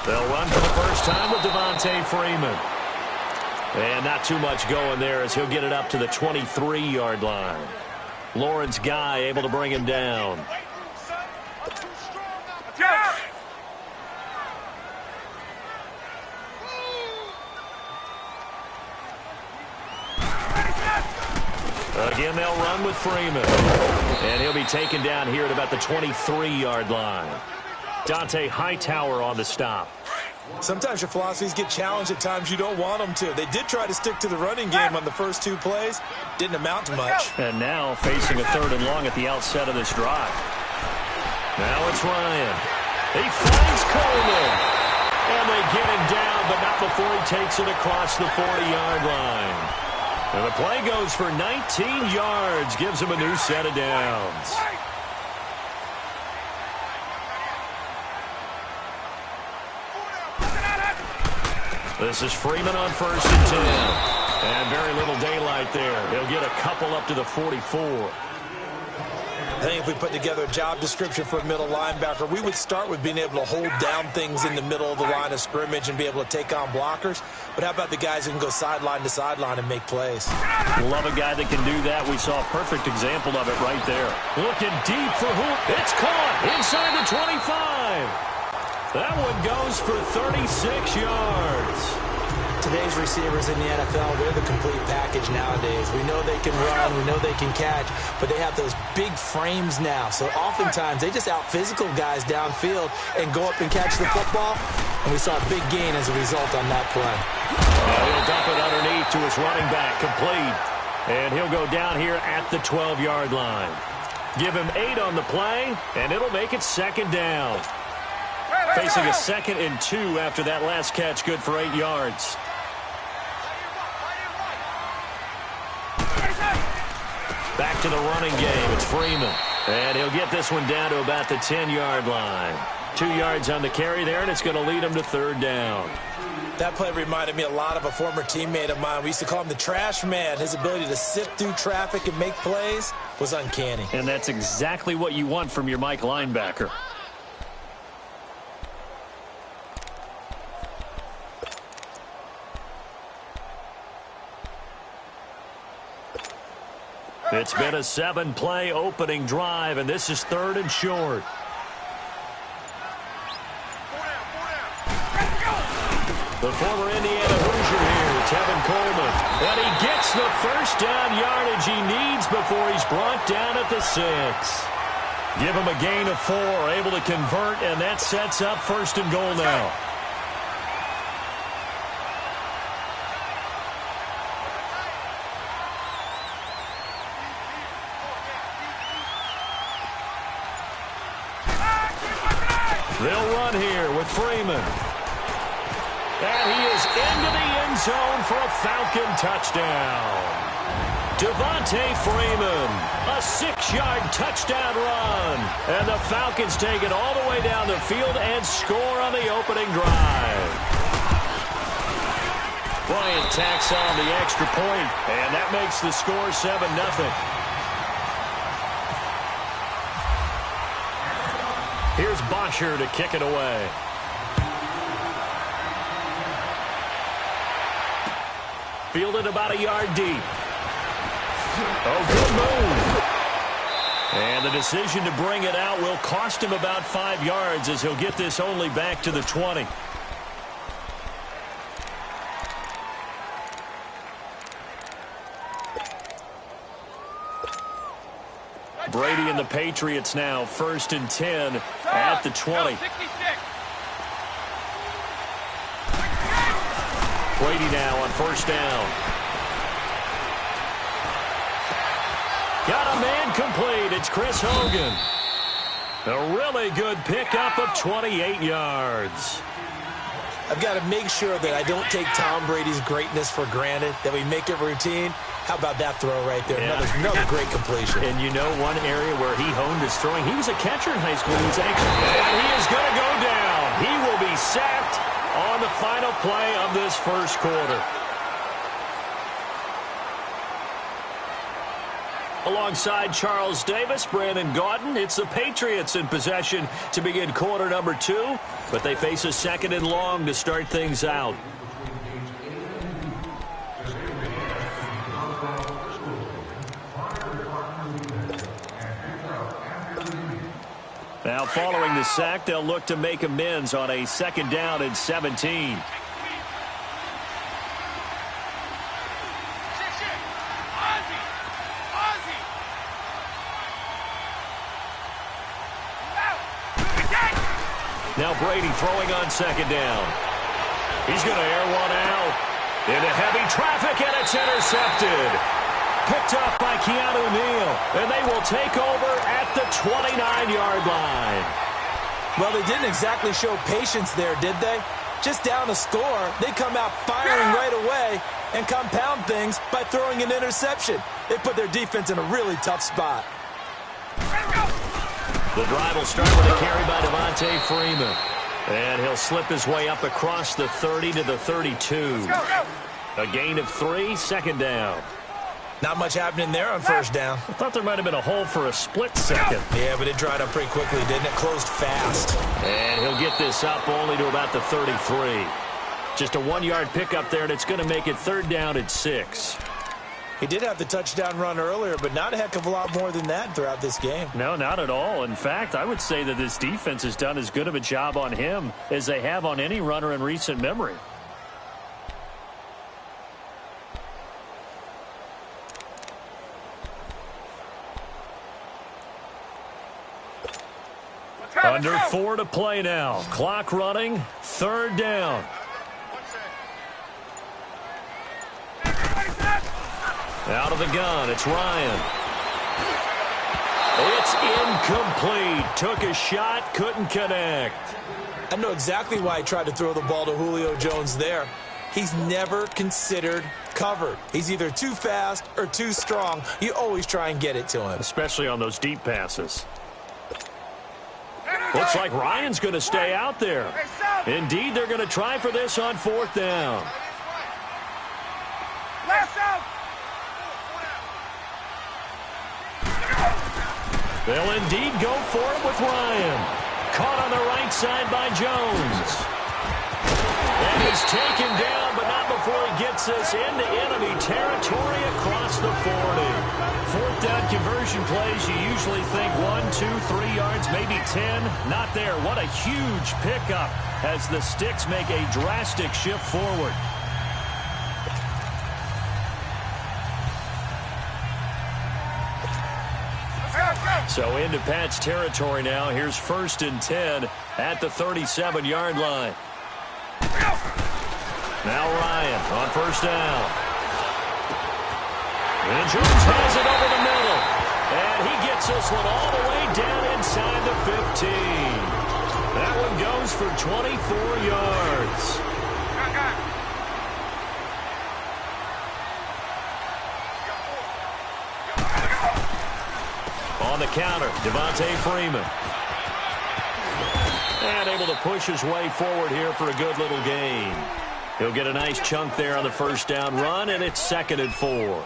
They'll run for the first time with Devontae Freeman. And not too much going there as he'll get it up to the 23-yard line. Lawrence Guy able to bring him down. Again, they'll run with Freeman. And he'll be taken down here at about the 23-yard line. Dante Hightower on the stop. Sometimes your philosophies get challenged at times you don't want them to. They did try to stick to the running game on the first 2 plays. Didn't amount to much. And now facing a 3rd and long at the outset of this drive. Now it's Ryan. He finds Coleman. And they get him down, but not before he takes it across the 40-yard line. And the play goes for 19 yards, gives him a new set of downs. This is Freeman on 1st and 10. And very little daylight there. He'll get a couple up to the 44. I think if we put together a job description for a middle linebacker, we would start with being able to hold down things in the middle of the line of scrimmage and be able to take on blockers. But how about the guys who can go sideline to sideline and make plays? Love a guy that can do that. We saw a perfect example of it right there. Looking deep for who? It's caught inside the 25. That one goes for 36 yards. Today's receivers in the NFL, they're the complete package nowadays. We know they can run, we know they can catch, but they have those big frames now. So oftentimes they just out-physical guys downfield and go up and catch the football. And we saw a big gain as a result on that play. He'll dump it underneath to his running back, complete. And he'll go down here at the 12-yard line. Give him 8 on the play, and it'll make it 2nd down. Facing a 2nd and 2 after that last catch, good for 8 yards. Back to the running game. It's Freeman. And he'll get this one down to about the 10-yard line. 2 yards on the carry there, and it's going to lead him to 3rd down. That play reminded me a lot of a former teammate of mine. We used to call him the trash man. His ability to sift through traffic and make plays was uncanny. And that's exactly what you want from your Mike linebacker. It's been a 7-play opening drive, and this is 3rd and short. The former Indiana Hoosier here, Tevin Coleman. And he gets the first down yardage he needs before he's brought down at the 6. Give him a gain of 4, able to convert, and that sets up 1st and goal now. They'll run here with Freeman. And he is into the end zone for a Falcon touchdown. Devontae Freeman, a 6-yard touchdown run. And the Falcons take it all the way down the field and score on the opening drive. Bryant tacks on the extra point, and that makes the score 7-0. Here's Bosher to kick it away. Fielded about a yard deep. Oh, good move. And the decision to bring it out will cost him about 5 yards as he'll get this only back to the 20. Brady and the Patriots now 1st and 10 at the 20. Brady now on 1st down. Got a man complete. It's Chris Hogan. A really good pickup of 28 yards. I've got to make sure that I don't take Tom Brady's greatness for granted, that we make it routine. How about that throw right there? Yeah. Another great completion. And you know one area where he honed his throwing, he was a catcher in high school. He was actually, and he is going to go down. He will be sacked on the final play of this first quarter. Alongside Charles Davis, Brandon Gaudin, it's the Patriots in possession to begin quarter number 2, but they face a second and long to start things out. Now following the sack, they'll look to make amends on a second down and 17. Now Brady throwing on second down. He's going to air one out. Into heavy traffic, and it's intercepted. Picked up by Keanu Neal, and they will take over at the 29-yard line. Well, they didn't exactly show patience there, did they? Just down a score, they come out firing right away and compound things by throwing an interception. They put their defense in a really tough spot. The drive will start with a carry by Devontae Freeman. And he'll slip his way up across the 30 to the 32. A gain of 3, second down. Not much happening there on first down. I thought there might have been a hole for a split second. Yeah, but it dried up pretty quickly, didn't it? Closed fast. And he'll get this up only to about the 33. Just a 1-yard pickup there, and it's going to make it third down at 6. He did have the touchdown run earlier, but not a heck of a lot more than that throughout this game. No, not at all. In fact, I would say that this defense has done as good of a job on him as they have on any runner in recent memory. Under 4 to play now. Clock running. Third down. Out of the gun, it's Ryan. It's incomplete. Took a shot, couldn't connect. I know exactly why he tried to throw the ball to Julio Jones there. He's never considered covered. He's either too fast or too strong. You always try and get it to him. Especially on those deep passes. Looks like Ryan's going to stay out there. Indeed, they're going to try for this on fourth down. They'll indeed go for it with Ryan. Caught on the right side by Jones. And he's taken down, but not before he gets us into enemy territory across the 40. Fourth down conversion plays, you usually think 1, 2, 3 yards, maybe 10. Not there. What a huge pickup as the Sticks make a drastic shift forward. So into Pat's territory now. Here's first and 10 at the 37-yard line. Now Ryan on first down. And Jones has it over the middle. And he gets this one all the way down inside the 15. That one goes for 24 yards. On the counter, Devontae Freeman. And able to push his way forward here for a good little gain. He'll get a nice chunk there on the first down run, and it's second and 4.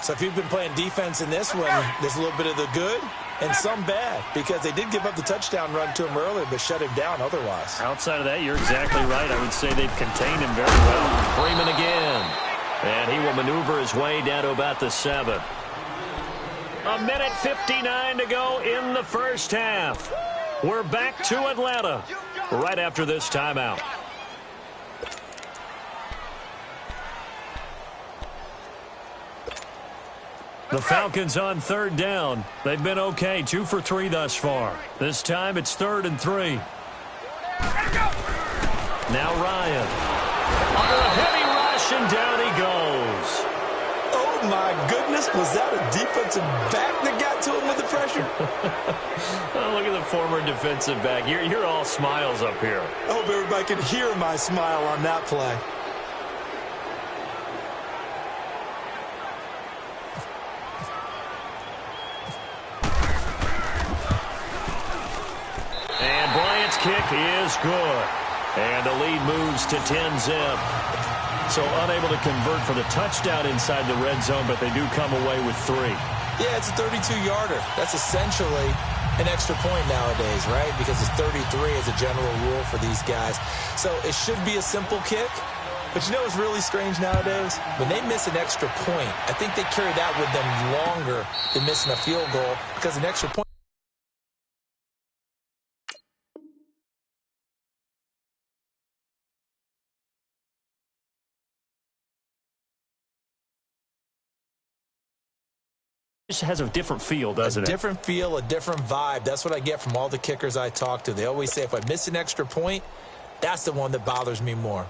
So if you've been playing defense in this one, there's a little bit of the good and some bad, because they did give up the touchdown run to him earlier, but shut him down otherwise. Outside of that, you're exactly right. I would say they've contained him very well. Freeman again. And he will maneuver his way down to about the 7. A minute 59 to go in the first half. We're back to Atlanta right after this timeout. The Falcons on third down. They've been okay, 2 for 3 thus far. This time it's 3rd and 3. Now Ryan. Under a heavy rush, and down he goes. Oh, my goodness. Was that a defensive back that got to him with the pressure? Oh, look at the former defensive back. You're all smiles up here. I hope everybody can hear my smile on that play. And Bryant's kick is good. And the lead moves to 10-zip. So unable to convert for the touchdown inside the red zone, but they do come away with 3. Yeah, it's a 32-yarder. That's essentially an extra point nowadays, right? Because it's 33 as a general rule for these guys. So it should be a simple kick. But you know what's really strange nowadays? When they miss an extra point, I think they carry that with them longer than missing a field goal because an extra point. Just has a different feel, doesn't it? A different feel, a different vibe. That's what I get from all the kickers I talk to. They always say if I miss an extra point, that's the one that bothers me more.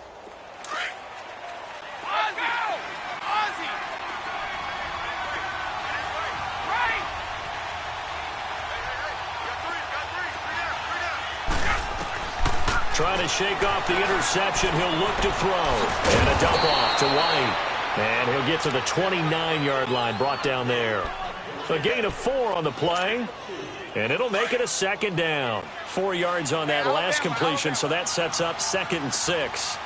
Trying to shake off the interception. He'll look to throw. And a dump off to White. And he'll get to the 29-yard line, brought down there. A gain of 4 on the play. And it'll make it a second down. 4 yards on that last completion, so that sets up 2nd and 6.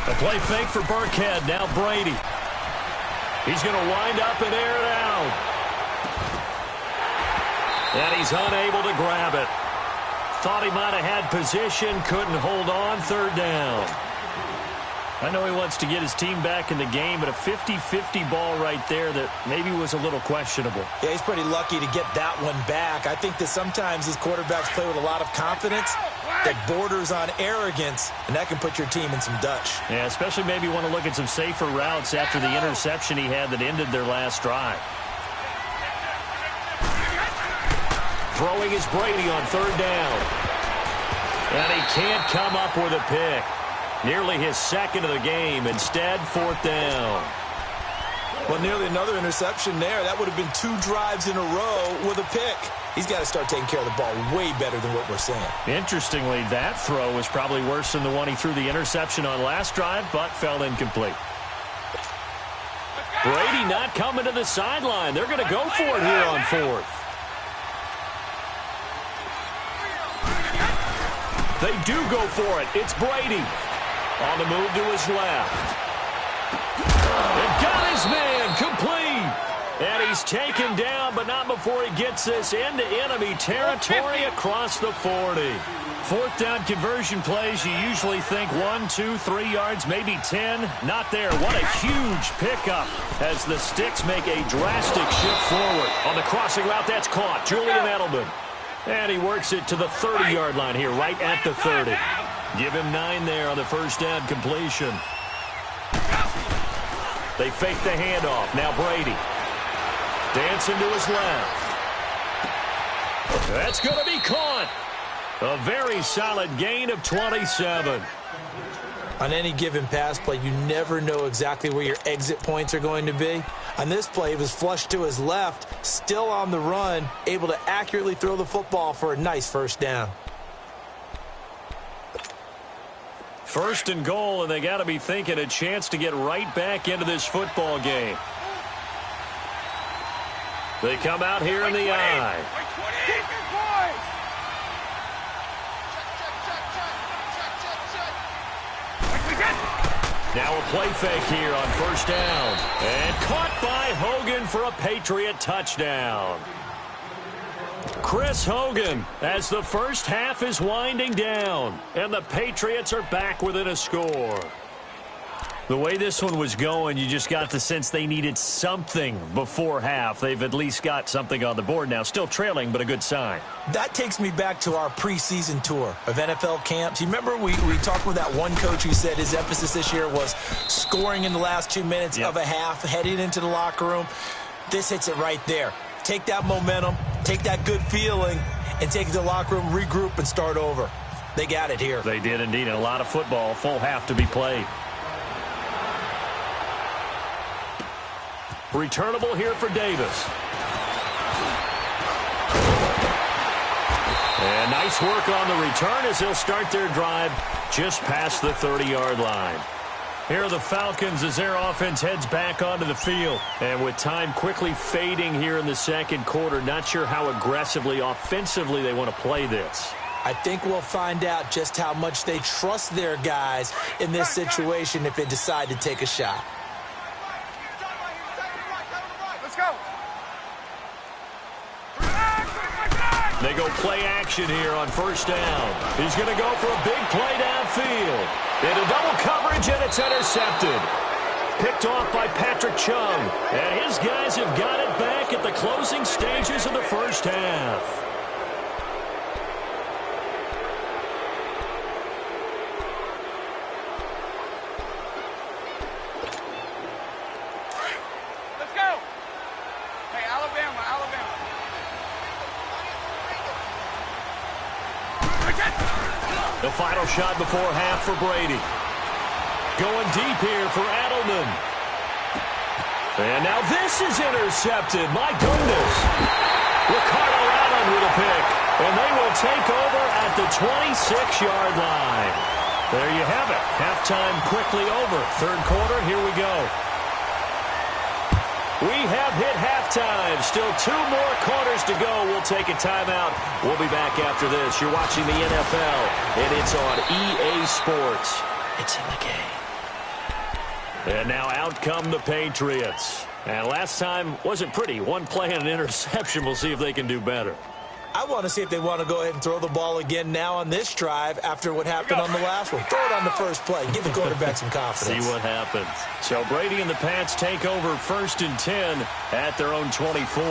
A play fake for Burkhead. Now Brady. He's going to wind up and air it out. And he's unable to grab it. Thought he might have had position, couldn't hold on, 3rd down. I know he wants to get his team back in the game, but a 50-50 ball right there that maybe was a little questionable. Yeah, he's pretty lucky to get that one back. I think that sometimes these quarterbacks play with a lot of confidence that borders on arrogance, and that can put your team in some Dutch. Yeah, especially maybe want to look at some safer routes after the interception he had that ended their last drive. Throwing is Brady on 3rd down. And he can't come up with a pick. Nearly his 2nd of the game. Instead, 4th down. Well, nearly another interception there. That would have been 2 drives in a row with a pick. He's got to start taking care of the ball way better than what we're seeing. Interestingly, that throw was probably worse than the one he threw the interception on last drive, but fell incomplete. Brady not coming to the sideline. They're going to go for it here on 4th. They do go for it. It's Brady. On the move to his left. And got his man complete. And he's taken down, but not before he gets this into enemy territory across the 40. 4th down conversion plays, you usually think 1, 2, 3 yards, maybe 10. Not there. What a huge pickup as the Sticks make a drastic shift forward. On the crossing route, that's caught. Julian Edelman. And he works it to the 30-yard line here, right at the 30. Give him 9 there on the 1st down completion. They fake the handoff. Now Brady. Dancing to his left. That's going to be caught. A very solid gain of 27. On any given pass play, you never know exactly where your exit points are going to be. On this play, it was flushed to his left, still on the run, able to accurately throw the football for a nice 1st down. 1st and goal, and they got to be thinking a chance to get right back into this football game. They come out here in the I. Now a play fake here on 1st down. And caught by Hogan for a Patriot touchdown. Chris Hogan as the first half is winding down. And the Patriots are back within a score. The way this one was going, you just got the sense they needed something before half. They've at least got something on the board now. Still trailing, but a good sign. That takes me back to our preseason tour of NFL camps. You remember we talked with that one coach who said his emphasis this year was scoring in the last 2 minutes of a half, heading into the locker room. This hits it right there. Take that momentum, take that good feeling, and take it to the locker room, regroup, and start over. They got it here. They did indeed, and a lot of football, full half to be played. Returnable here for Davis. And nice work on the return as they'll start their drive just past the 30-yard line. Here are the Falcons as their offense heads back onto the field. And with time quickly fading here in the 2nd quarter, not sure how aggressively, offensively they want to play this. I think we'll find out just how much they trust their guys in this situation if they decide to take a shot. Let's go. They go play action here on first down. He's going to go for a big play downfield. Into double coverage, and it's intercepted. Picked off by Patrick Chung. And his guys have got it back at the closing stages of the first half. Let's go. Hey, Alabama, Alabama. The final shot before half for Brady. Going deep here for Adelman. And now this is intercepted. My goodness. Ricardo Allen with a pick. And they will take over at the 26-yard line. There you have it. Halftime quickly over. Third quarter, here we go. We have hit halftime. Still 2 more quarters to go. We'll take a timeout. We'll be back after this. You're watching the NFL, and it's on EA Sports. It's in the game. And now out come the Patriots. And last time wasn't pretty. One play and an interception. We'll see if they can do better. I want to see if they want to go ahead and throw the ball again now on this drive after what happened on the last one. Throw it on the first play. Give the quarterback some confidence. See what happens. So Brady and the Pats take over 1st and 10 at their own 24.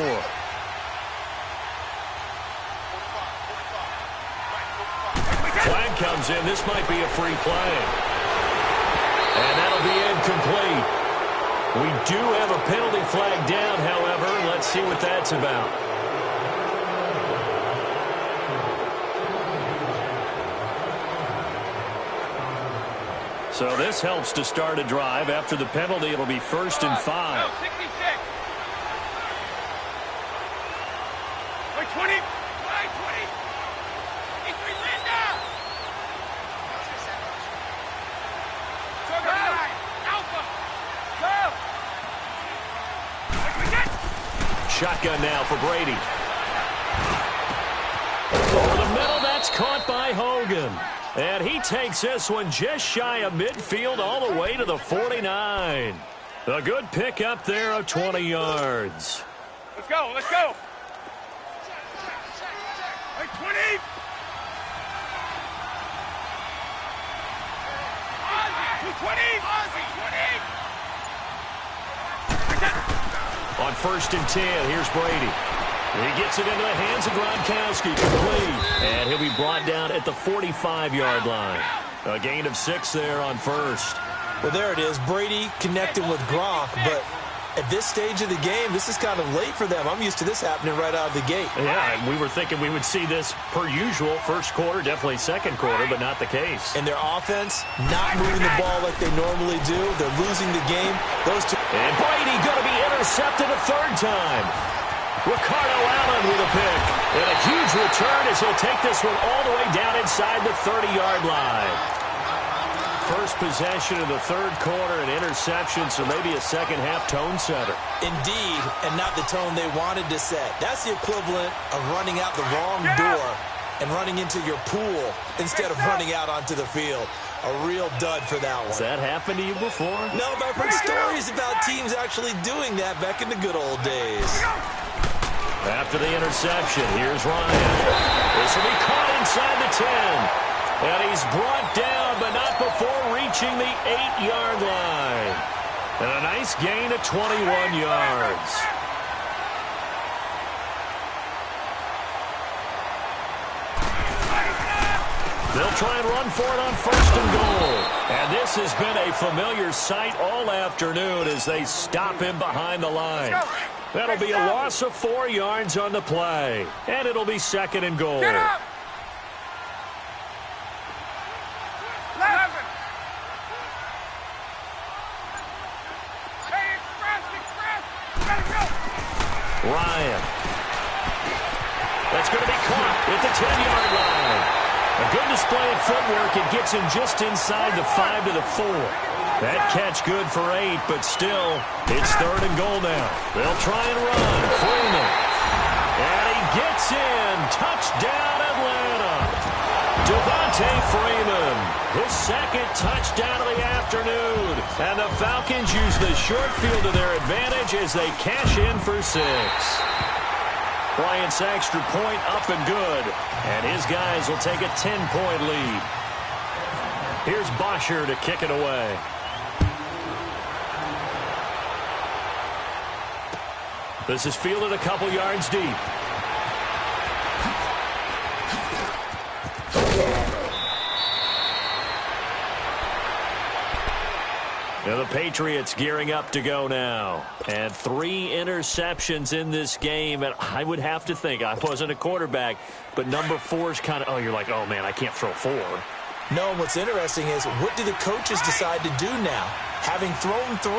Flag comes in. This might be a free play. And that'll be incomplete. We do have a penalty flag down, however. Let's see what that's about. So this helps to start a drive. After the penalty, it'll be 1st and 5. No, 66. Wait, 20. Wait, 20. 53, Linda. Go. Alpha. Go. Shotgun now for Brady. Over the middle, that's caught by Hogan. And he takes this one just shy of midfield all the way to the 49. A good pick up there of 20 yards. Let's go, let's go. Wait, 20. Ozzy, 220. Ozzy, 20. On 1st and 10, here's Brady. He gets it into the hands of Gronkowski, complete. And he'll be brought down at the 45-yard line. A gain of 6 there on 1st. Well, there it is. Brady connecting with Gronk, but at this stage of the game, this is kind of late for them. I'm used to this happening right out of the gate. Yeah, and we were thinking we would see this per usual. First quarter, definitely second quarter, but not the case. And their offense not moving the ball like they normally do. They're losing the game. Those two. And Brady going to be intercepted a 3rd time. Ricardo Allen with a pick. And a huge return as he'll take this one all the way down inside the 30-yard line. First possession of the 3rd quarter, an interception, so maybe a second-half tone setter. Indeed, and not the tone they wanted to set. That's the equivalent of running out the wrong door and running into your pool instead of running out onto the field. A real dud for that one. Has that happened to you before? No, but I've heard stories about teams actually doing that back in the good old days. After the interception, here's Ryan. This will be caught inside the 10. And he's brought down, but not before reaching the 8-yard line. And a nice gain of 21 yards. They'll try and run for it on 1st and goal. And this has been a familiar sight all afternoon as they stop him behind the line. That'll be a loss of 4 yards on the play. And it'll be 2nd and goal. Get up. 11. Hey, express. Let it go. Ryan. That's going to be caught at the 10-yard line. A good display of footwork. It gets him just inside the 5 to the 4. That catch good for 8, but still, it's 3rd and goal now. They'll try and run. Freeman. And he gets in. Touchdown, Atlanta. Devontae Freeman, his second touchdown of the afternoon. And the Falcons use the short field to their advantage as they cash in for 6. Bryant's extra point up and good. And his guys will take a 10-point lead. Here's Bosher to kick it away. This is fielded a couple yards deep. Now the Patriots gearing up to go now. And 3 interceptions in this game. And I would have to think, I wasn't a quarterback, but number 4 is kind of, you're like, oh, man, I can't throw 4. No, what's interesting is, what do the coaches decide to do now? Having thrown 3,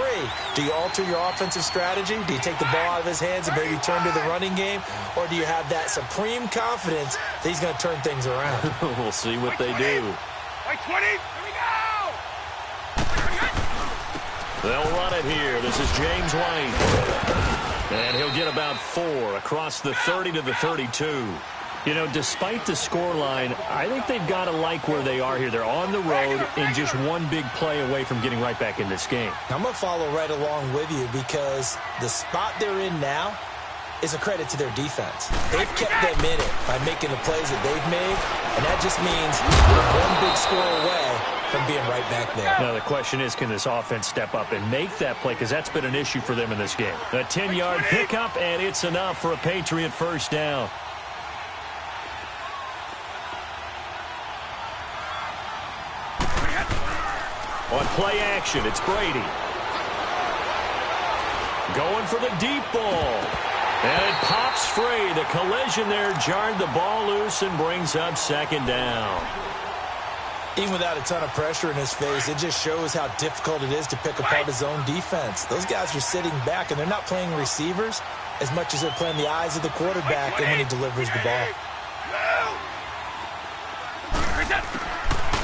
do you alter your offensive strategy? Do you take the ball out of his hands and maybe turn to the running game? Or do you have that supreme confidence that he's going to turn things around? We'll see what they do. Like 20. Here we go. They'll run it here. This is James White. And he'll get about 4 across the 30 to the 32. You know, despite the scoreline, I think they've got to like where they are here. They're on the road and just one big play away from getting right back in this game. I'm going to follow right along with you because the spot they're in now is a credit to their defense. They've kept them in it by making the plays that they've made, and that just means they're one big score away from being right back there. Now, the question is, can this offense step up and make that play? Because that's been an issue for them in this game. A 10-yard pickup, and it's enough for a Patriot first down. On play action, it's Brady. Going for the deep ball. And it pops free. The collision there jarred the ball loose and brings up second down. Even without a ton of pressure in his face, it just shows how difficult it is to pick apart his own defense. Those guys are sitting back, and they're not playing receivers as much as they're playing the eyes of the quarterback and when he delivers the ball.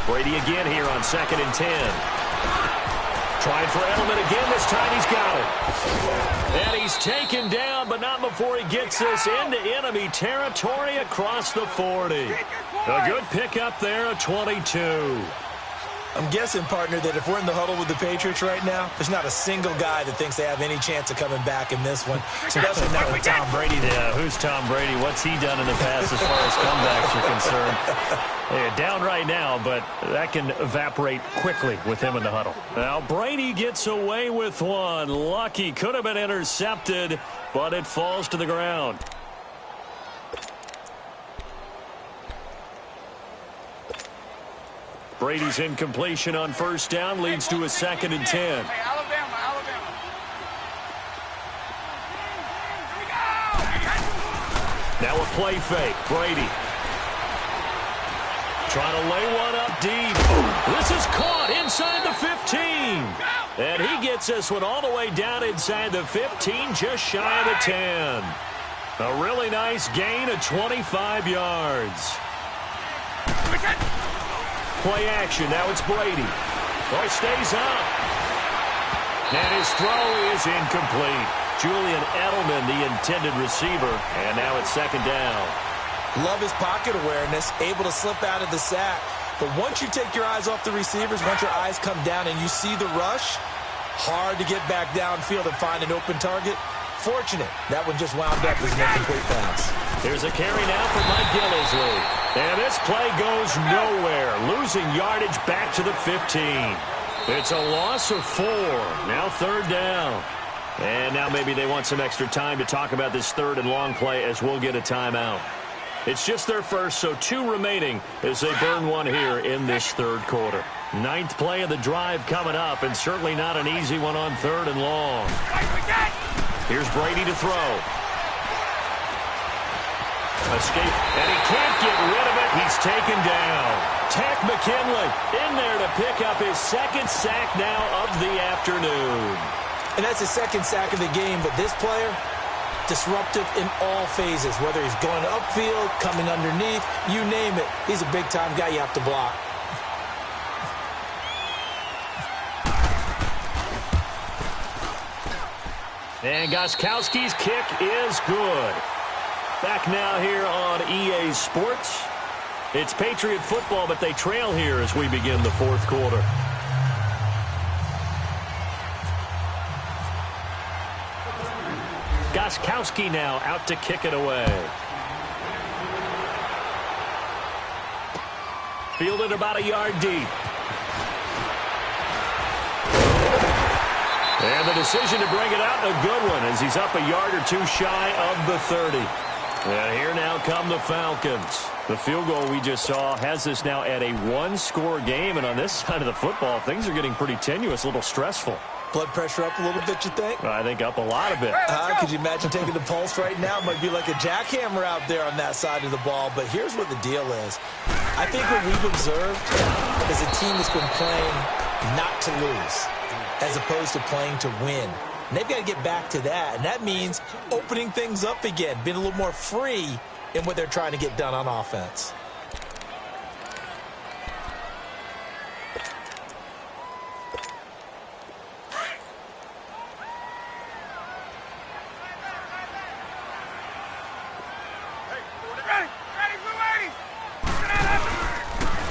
Brady again here on 2nd and 10. Trying for Edelman again. This time he's got it. And he's taken down, but not before he gets us into enemy territory across the 40. A good pickup there, a 22. I'm guessing, partner, that if we're in the huddle with the Patriots right now, there's not a single guy that thinks they have any chance of coming back in this one, especially not with Tom Brady there. Yeah, who's Tom Brady? What's he done in the past as far as comebacks are concerned? They're down right now, but that can evaporate quickly with him in the huddle. Now, Brady gets away with one. Lucky, could have been intercepted, but it falls to the ground. Brady's incompletion on first down leads to a 2nd and 10. Hey, Alabama. Here we go. Now a play fake. Brady trying to lay one up deep. This is caught inside the 15. And he gets this one all the way down inside the 15, just shy of the 10. A really nice gain of 25 yards. Play action. Now it's Brady. He stays up. And his throw is incomplete. Julian Edelman, the intended receiver. And now it's 2nd down. Love his pocket awareness, able to slip out of the sack. But once you take your eyes off the receivers, once your eyes come down and you see the rush, hard to get back downfield and find an open target. Fortunate. That one just wound up as an incomplete pass. There's a carry now for Mike Gillisley. And this play goes nowhere. Losing yardage back to the 15. It's a loss of 4. Now 3rd down. And now maybe they want some extra time to talk about this 3rd and long play as we'll get a timeout. It's just their first, so 2 remaining as they burn one here in this 3rd quarter. 9th play of the drive coming up, and certainly not an easy one on 3rd and long. Here's Brady to throw. Escape, and he can't get rid of it. He's taken down. Takk McKinley in there to pick up his 2nd sack now of the afternoon. And that's his 2nd sack of the game, but this player, disruptive in all phases, whether he's going upfield, coming underneath, you name it. He's a big-time guy you have to block. And Gostkowski's kick is good. Back now here on EA Sports. It's Patriot football, but they trail here as we begin the fourth quarter. Gostkowski now out to kick it away. Fielded about a yard deep. And the decision to bring it out, a good one, as he's up a yard or two shy of the 30. And here now come the Falcons. The field goal we just saw has us now at a one-score game, and on this side of the football, things are getting pretty tenuous, a little stressful. Blood pressure up a little bit, you think? I think up a lot of it. Could you imagine taking the pulse right now? It might be like a jackhammer out there on that side of the ball, but here's what the deal is. I think what we've observed is a team that's been playing not to lose as opposed to playing to win. And they've got to get back to that, and that means opening things up again, being a little more free in what they're trying to get done on offense.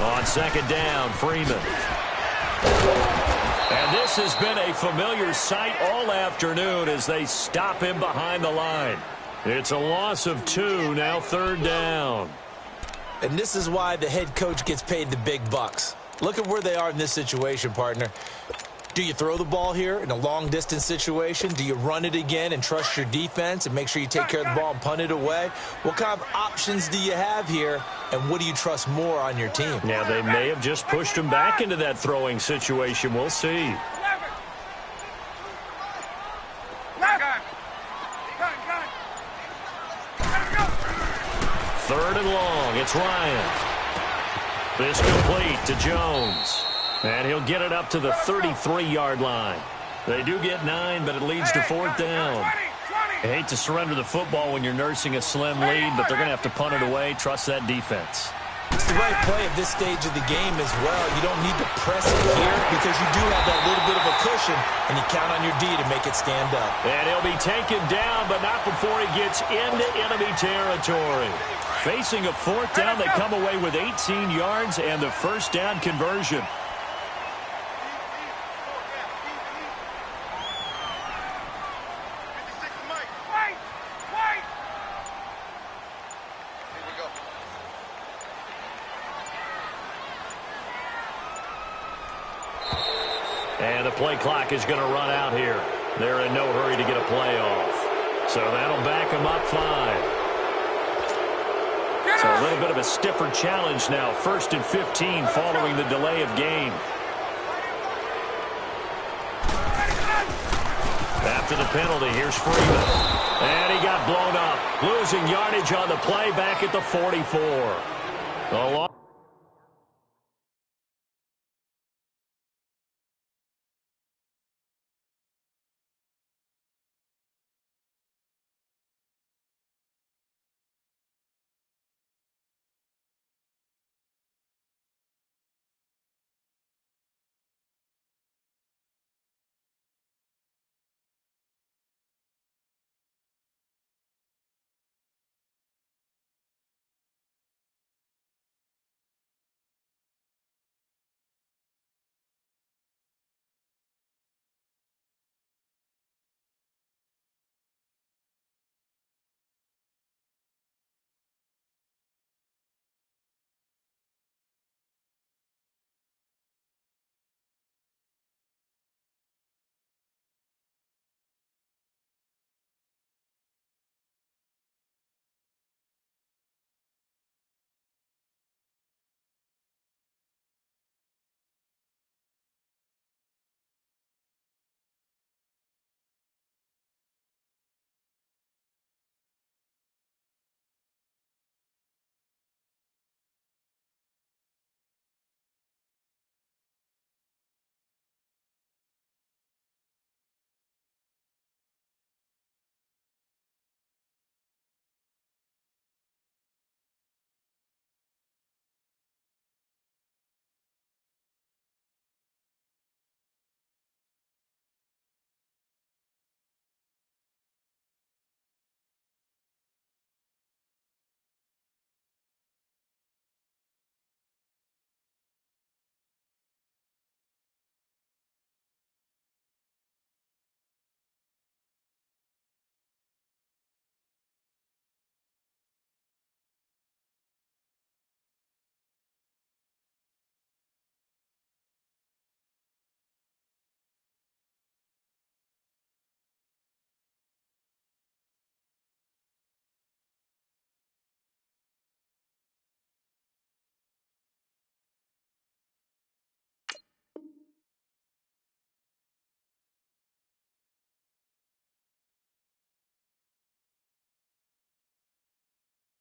On second down, Freeman. And this has been a familiar sight all afternoon as they stop him behind the line. It's a loss of 2, now third down. And this is why the head coach gets paid the big bucks. Look at where they are in this situation, partner. Do you throw the ball here in a long-distance situation? Do you run it again and trust your defense and make sure you take care of the ball and punt it away? What kind of options do you have here, and what do you trust more on your team? Yeah, they may have just pushed him back into that throwing situation. We'll see. Third and long. It's Ryan. This complete to Jones. And he'll get it up to the 33-yard line. They do get 9, but it leads to fourth down. I hate to surrender the football when you're nursing a slim lead, but they're going to have to punt it away. Trust that defense. It's the right play at this stage of the game as well. You don't need to press it here because you do have that little bit of a cushion, and you count on your D to make it stand up. And he'll be taken down, but not before he gets into enemy territory. Facing a fourth down, they come away with 18 yards and the first down conversion. And the play clock is going to run out here. They're in no hurry to get a play off. So that'll back them up 5. So a little bit of a stiffer challenge now. 1st and 15 following the delay of game. After the penalty, here's Freeman. And he got blown up. Losing yardage on the play back at the 44. A long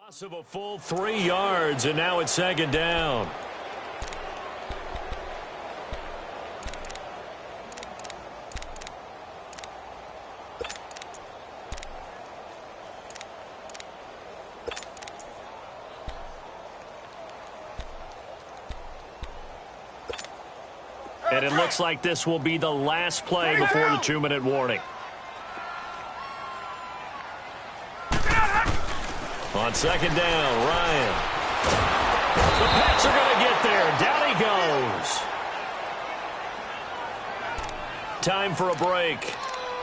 Loss of a full 3 yards, and now it's second down. And it looks like this will be the last play before the 2-minute warning. On second down, Ryan. The Pats are going to get there. Down he goes. Time for a break.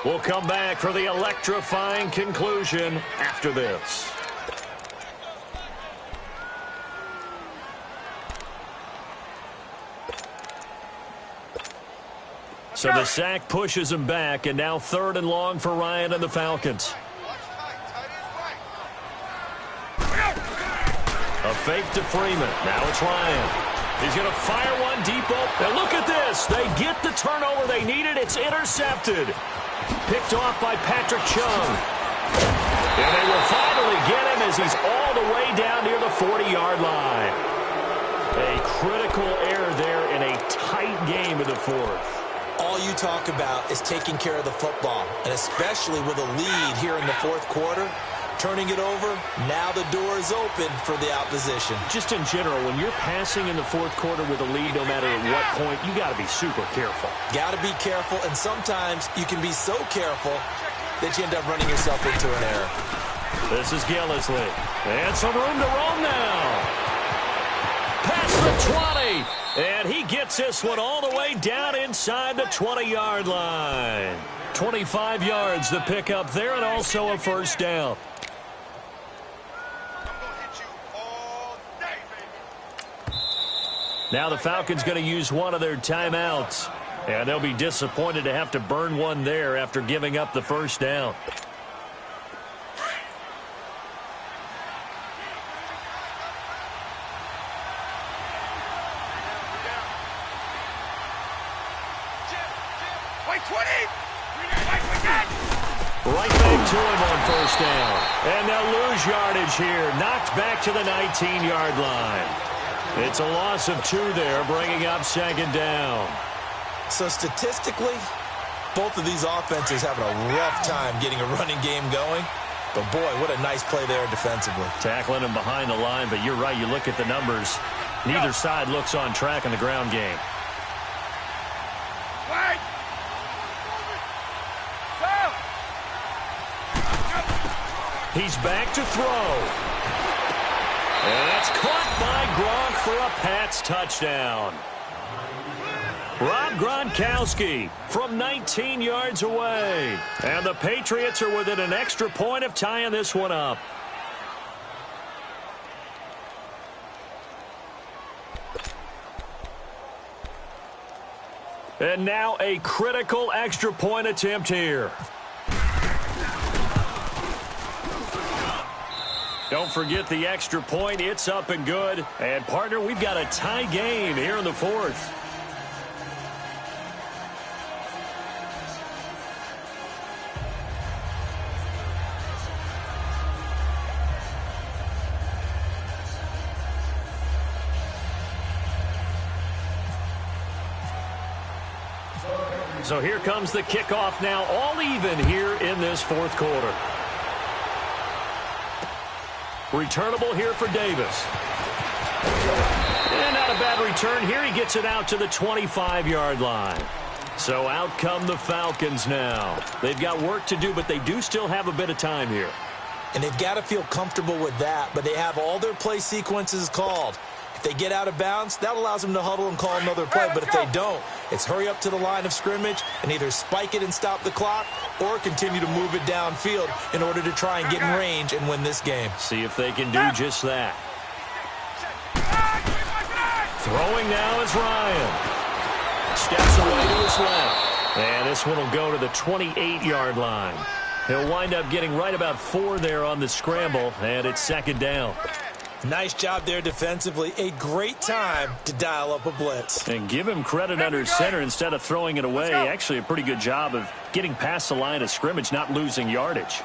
We'll come back for the electrifying conclusion after this. So the sack pushes him back, and now 3rd and long for Ryan and the Falcons. A fake to Freeman. Now it's Ryan. He's going to fire one deep open. And look at this. They get the turnover they needed. It's intercepted. Picked off by Patrick Chung. And they will finally get him as he's all the way down near the 40-yard line. A critical error there in a tight game in the 4th. All you talk about is taking care of the football, and especially with a lead here in the 4th quarter, turning it over, now the door is open for the opposition. Just in general, when you're passing in the 4th quarter with a lead, no matter at what point, you got to be super careful. Got to be careful, and sometimes you can be so careful that you end up running yourself into an error. This is Gillisley, and some room to roam now. Past the 20. And he gets this one all the way down inside the 20-yard line. 25 yards the pickup there, and also a first down. Now the Falcons going to use one of their timeouts. And they'll be disappointed to have to burn one there after giving up the first down. Right back to him on first down. And they'll lose yardage here. Knocked back to the 19-yard line. It's a loss of 2 there, bringing up second down. So statistically, both of these offenses having a rough time getting a running game going. But, boy, what a nice play there defensively. Tackling him behind the line, but you're right. You look at the numbers. Neither side looks on track in the ground game. He's back to throw. And that's caught by Gronk for a Pats touchdown. Rob Gronkowski from 19 yards away. And the Patriots are within an extra point of tying this one up. And now a critical extra point attempt here. Don't forget the extra point. It's up and good. And, partner, we've got a tie game here in the 4th. So here comes the kickoff now, all even here in this 4th quarter. Returnable here for Davis. And not a bad return here. He gets it out to the 25-yard line. So out come the Falcons now. They've got work to do, but they do still have a bit of time here. And they've got to feel comfortable with that, but they have all their play sequences called. If they get out of bounds, that allows them to huddle and call another play. But if they don't, it's hurry up to the line of scrimmage and either spike it and stop the clock or continue to move it downfield in order to try and get in range and win this game. See if they can do just that. Throwing now is Ryan. Steps away to his left. And this one will go to the 28-yard line. He'll wind up getting right about 4 there on the scramble, and it's second down. Nice job there defensively. A great time to dial up a blitz. And give him credit under center instead of throwing it away. Actually a pretty good job of getting past the line of scrimmage, not losing yardage.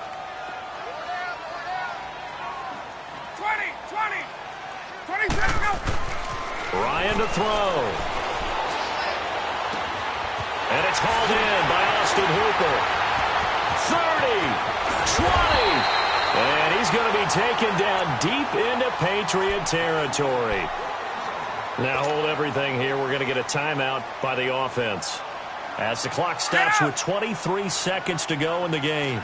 Ryan to throw. And it's hauled in by Austin Hooper. 30, 20. And he's going to be taken down deep into Patriot territory. Now hold everything here. We're going to get a timeout by the offense as the clock stops with 23 seconds to go in the game.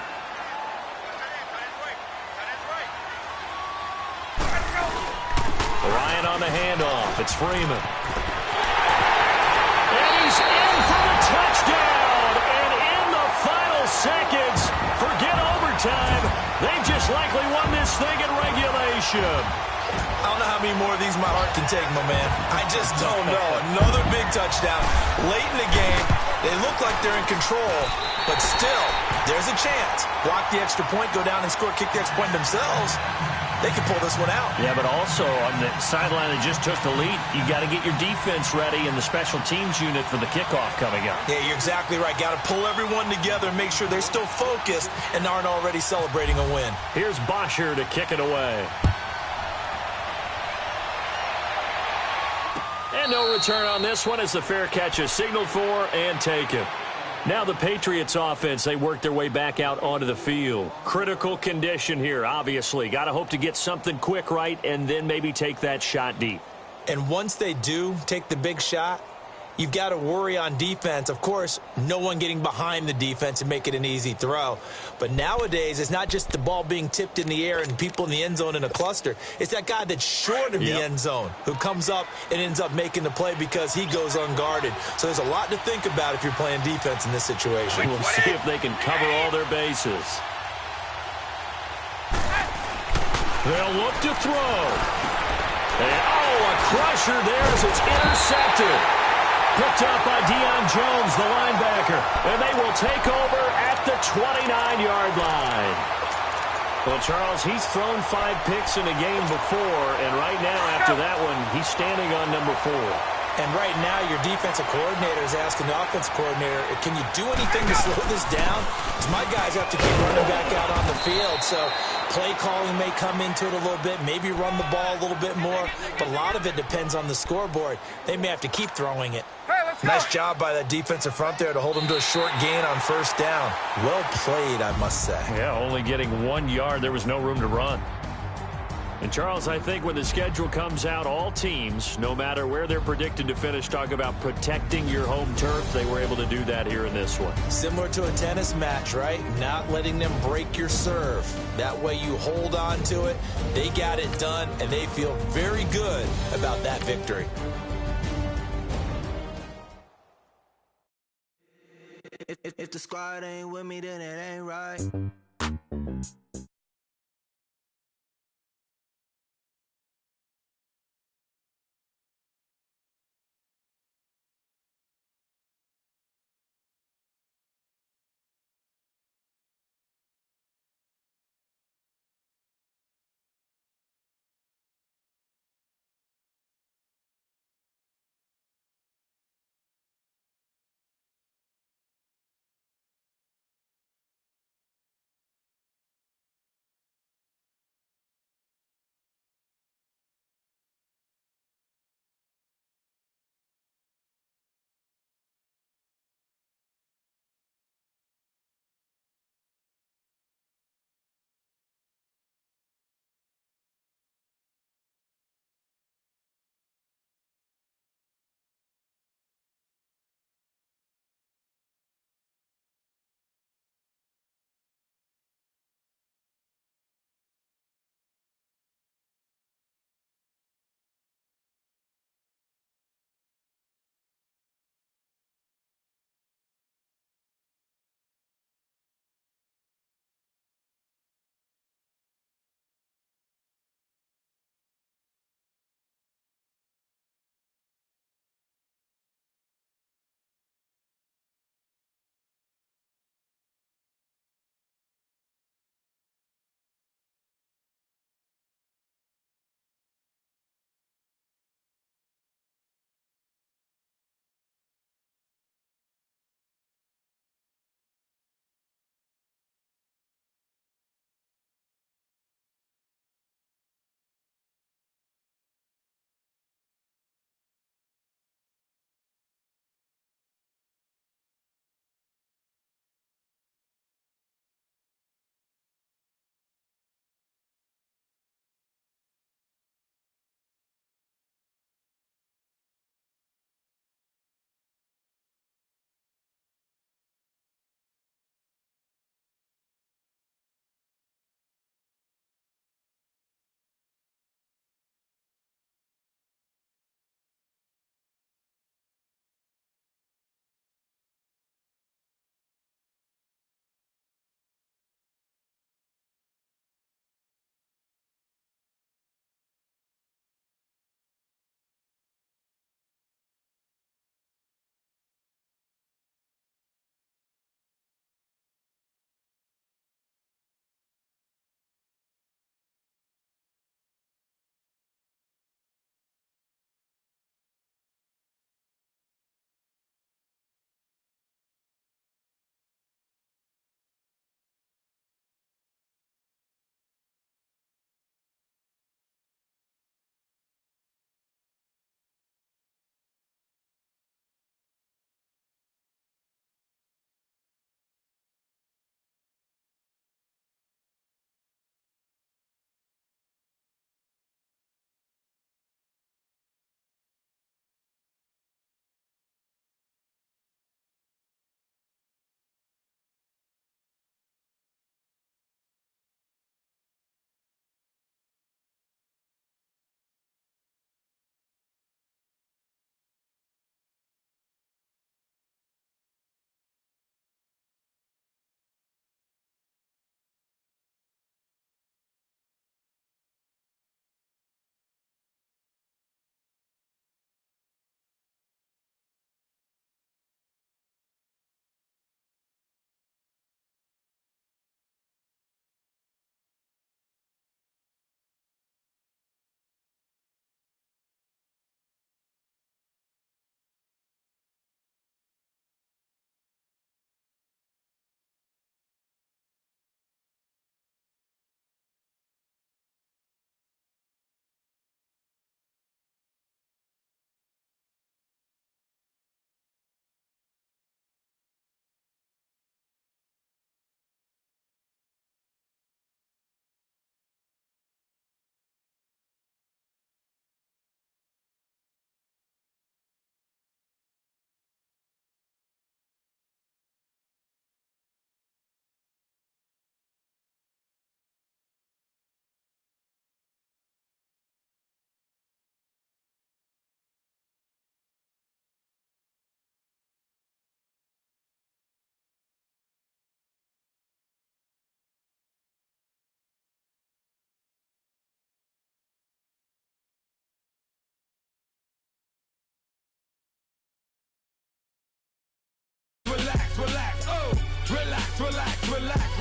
Ryan on the handoff. It's Freeman. And he's in for the touchdown. And in the final seconds, forget overtime. They just likely won this thing in regulation. I don't know how many more of these my heart can take, my man. I just don't know. Another big touchdown. Late in the game, they look like they're in control, but still, there's a chance. Block the extra point, go down and score, kick the extra point themselves. They can pull this one out. Yeah, but also on the sideline that just took the lead, you got to get your defense ready and the special teams unit for the kickoff coming up. Yeah, you're exactly right. Got to pull everyone together and make sure they're still focused and aren't already celebrating a win. Here's Bosher to kick it away. And no return on this one as the fair catch is signaled for and taken. Now the Patriots offense, they work their way back out onto the field. Critical condition here, obviously. Got to hope to get something quick right and then maybe take that shot deep. And once they do take the big shot, you've got to worry on defense. Of course, no one getting behind the defense and make it an easy throw. But nowadays, it's not just the ball being tipped in the air and people in the end zone in a cluster. It's that guy that's short of the end zone who comes up and ends up making the play because he goes unguarded. So there's a lot to think about if you're playing defense in this situation. We'll see if they can cover all their bases. They'll look to throw. And, a crusher there as it's intercepted. Picked up by Deion Jones, the linebacker. And they will take over at the 29-yard line. Well, Charles, he's thrown 5 picks in a game before, and right now after that one, he's standing on number 4. And right now, your defensive coordinator is asking the offensive coordinator, can you do anything to slow this down? Because my guys have to keep running back out on the field. So play calling may come into it a little bit, maybe run the ball a little bit more. But a lot of it depends on the scoreboard. They may have to keep throwing it. Nice job by that defensive front there to hold them to a short gain on first down. Well played, I must say. Yeah, only getting 1 yard. There was no room to run. And, Charles, I think when the schedule comes out, all teams, no matter where they're predicted to finish, talk about protecting your home turf. They were able to do that here in this one. Similar to a tennis match, right? Not letting them break your serve. That way you hold on to it. They got it done, and they feel very good about that victory. If the squad ain't with me, then it ain't right.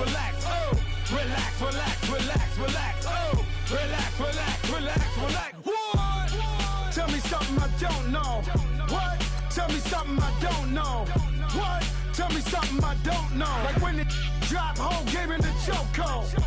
relax, oh. Relax, relax, relax, relax, oh. Relax, relax, relax, relax. What? Tell me something I don't know. What? Tell me something I don't know. What? Tell me something I don't know. Like when it drop, whole game in the chokehold.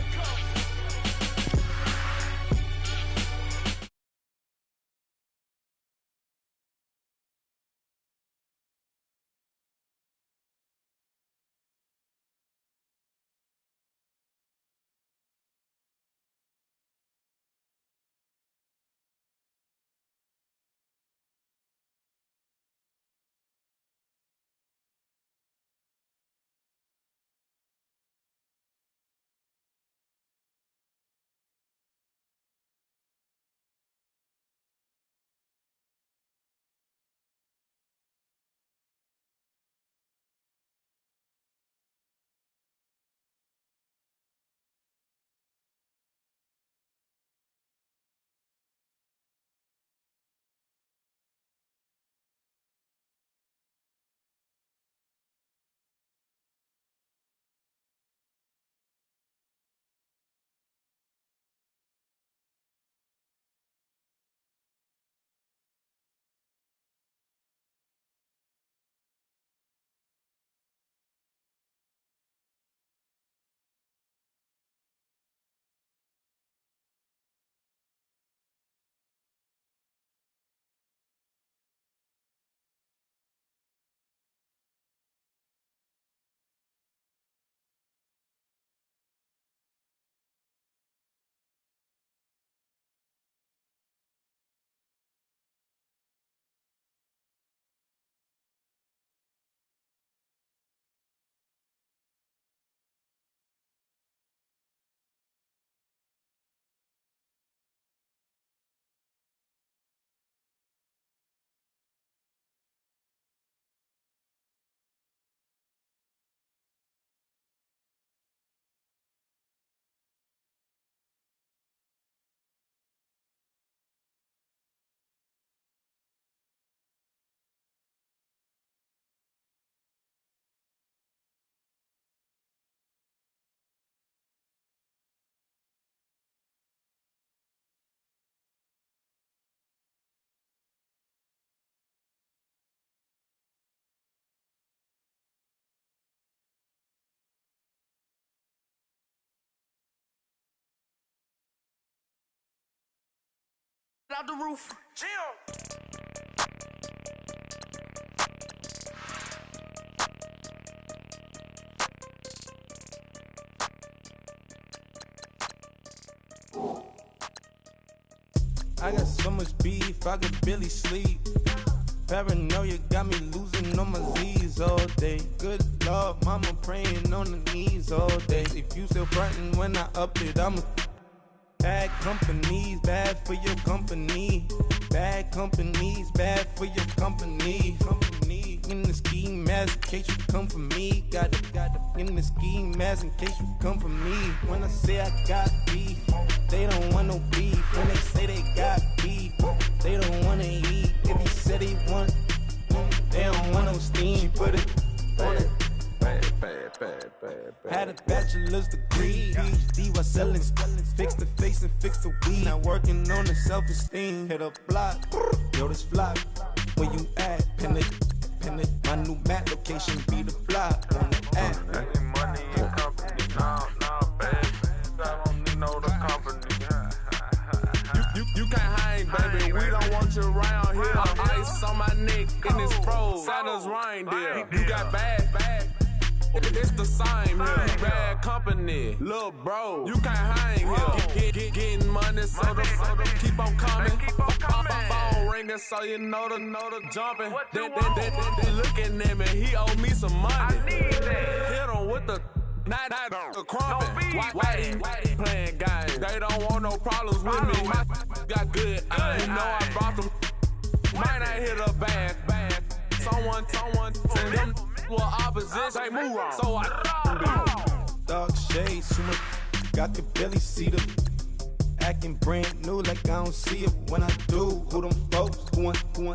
Out the roof. Chill. I got so much beef, I could barely sleep. Paranoia got me losing on my Z's all day. Good Lord, mama praying on the knees all day. If you still frontin' when I up it, I'm a bad companies, bad for your company. Bad companies, bad for your company. Company in the ski mask in case you come for me. Got it in the ski mask in case you come for me. When I say I got beef, they don't want no beef. When they say they got beef, they don't wanna eat. If he said he want, they don't want no steam. She put it on it. Had a bachelor's degree, PhD while selling, fix the face and fix the weed. Now working on the self-esteem. Hit a block, yo this flop. Where you at? Pin it. My new map location be the block on the app. Any money in company, nah, baby. I don't know the company. You can't hang, baby. We don't want you around here. Ice on my neck in this froze. Santa's reindeer. You got bad. It's the same here. Bad company, little bro. You can't hang here. Getting money, so the keep on coming. Phone ringing, so you know the jumping. They looking at me. He owe me some money. Hit him with the. Not the crumping. Why they playing games? They don't want no problems with me. My got good. You know I brought them. Might not hit a bag. Someone send them to opposition. They move on. So I Dark shades, too much. Got the belly see the acting brand new like I don't see it when I do. Who them folks? Who want too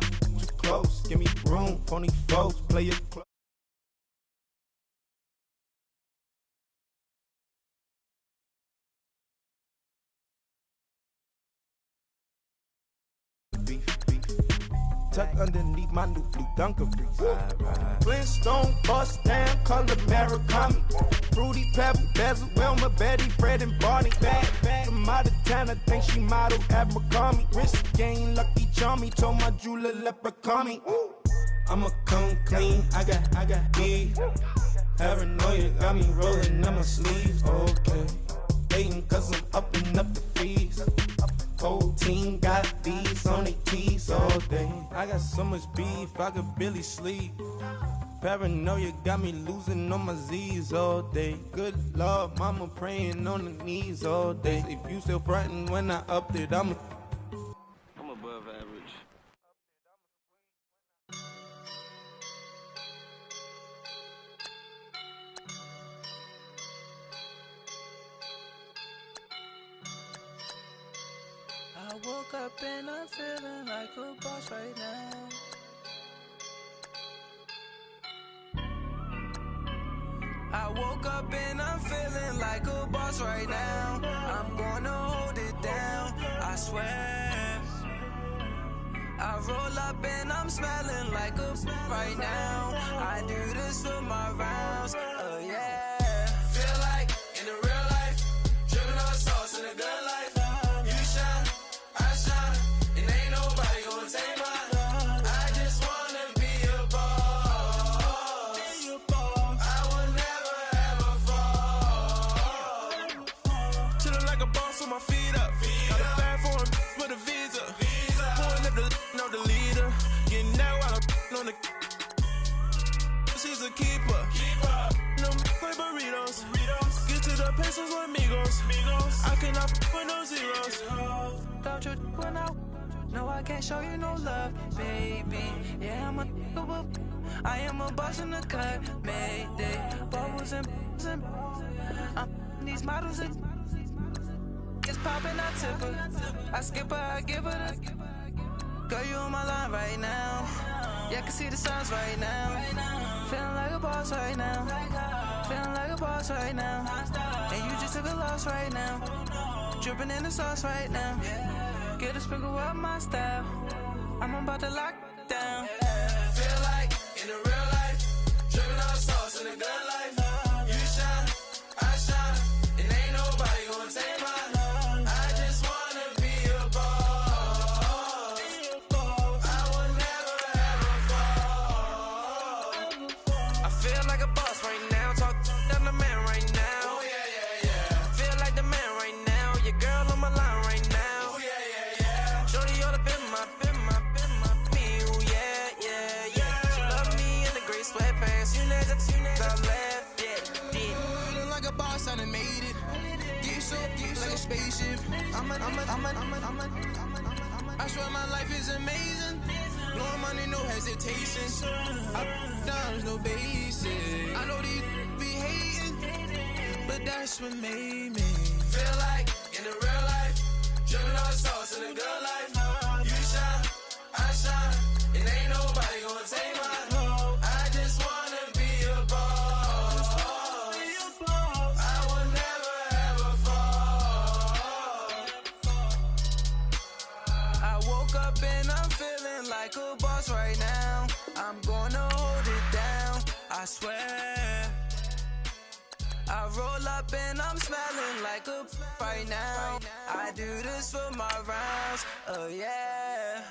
close? Give me room. Phony folks play it close. tucked underneath my new blue Dunkaroos. Flintstone bust down, color Murakami. Fruity Pebble, Bezel, Wilma, Betty, Fred, and Barney. Bad from out of town, I think she modeled at McCarmy. Wrist game, Lucky Charmy, told my jeweler leprechaun me. I'ma come clean, I got E. Paranoia got me rolling on my sleeves, okay. Hating cause I'm upping up the fees. Whole team got these on their tees all day. I got so much beef, I could barely sleep. Paranoia got me losing on my Z's all day. Good Lord, mama praying on the knees all day. If you still frontin' when I upped it, I'm above average. I woke up and I'm feeling like a boss right now. I woke up and I'm feeling like a boss right now. I'm gonna hold it down, I swear. I roll up and I'm smelling like a right now. I do this for my rounds, oh yeah. Feel like in the real life, dripping on sauce in the good life. You shine, I shine, and ain't nobody gonna take mine. I just wanna be a boss. I will never ever fall. Chillin' like a boss with my feet up. Got a bag for him with a visa. Pulling up the know the leader. Getting that while I'm on the. She's a keeper. No play burritos. Get to the pesos with amigos. I cannot with no zeros. Don't you when no, I can't show you no love, baby. Yeah, I am a boss in the cut, Mayday. Bubbles and these models and it's popping, I tip her. I skip her, I give her the. Girl, you on my line right now. Yeah, I can see the signs right now. Feeling like a boss right now. Feeling like a boss right now. And you just took a loss right now. Dripping in the sauce right now. Get a sprinkle up my style. I'm about to lock down. Feel like in the real life, dripping on sauce in the good life. You shine, I shine, and ain't nobody gonna take mine. I just wanna be a boss. I will never ever fall. I feel like a boss right now. Talk down the man right now. Oh yeah. Feel like the man right now. Your girl on my line right now. Oh yeah. Shorty all up in my feel, yeah. She love me in the gray sweatpants. You never left, yeah. Feeling like a boss, I done made it. Get so like a spaceship. I swear my life is amazing. Blowing money, no hesitation. Up, downs, no basic. I know these be hating, but that's what made me. Feel like in the real life, dripping on sauce in the good life. You shine, I shine, and ain't nobody gonna take mine. I just wanna be a boss. I will never ever fall. I woke up and I'm feeling like a boss right now. I'm gonna hold it down, I swear. I roll up and I'm smelling like a right now. I do this for my rounds, oh yeah.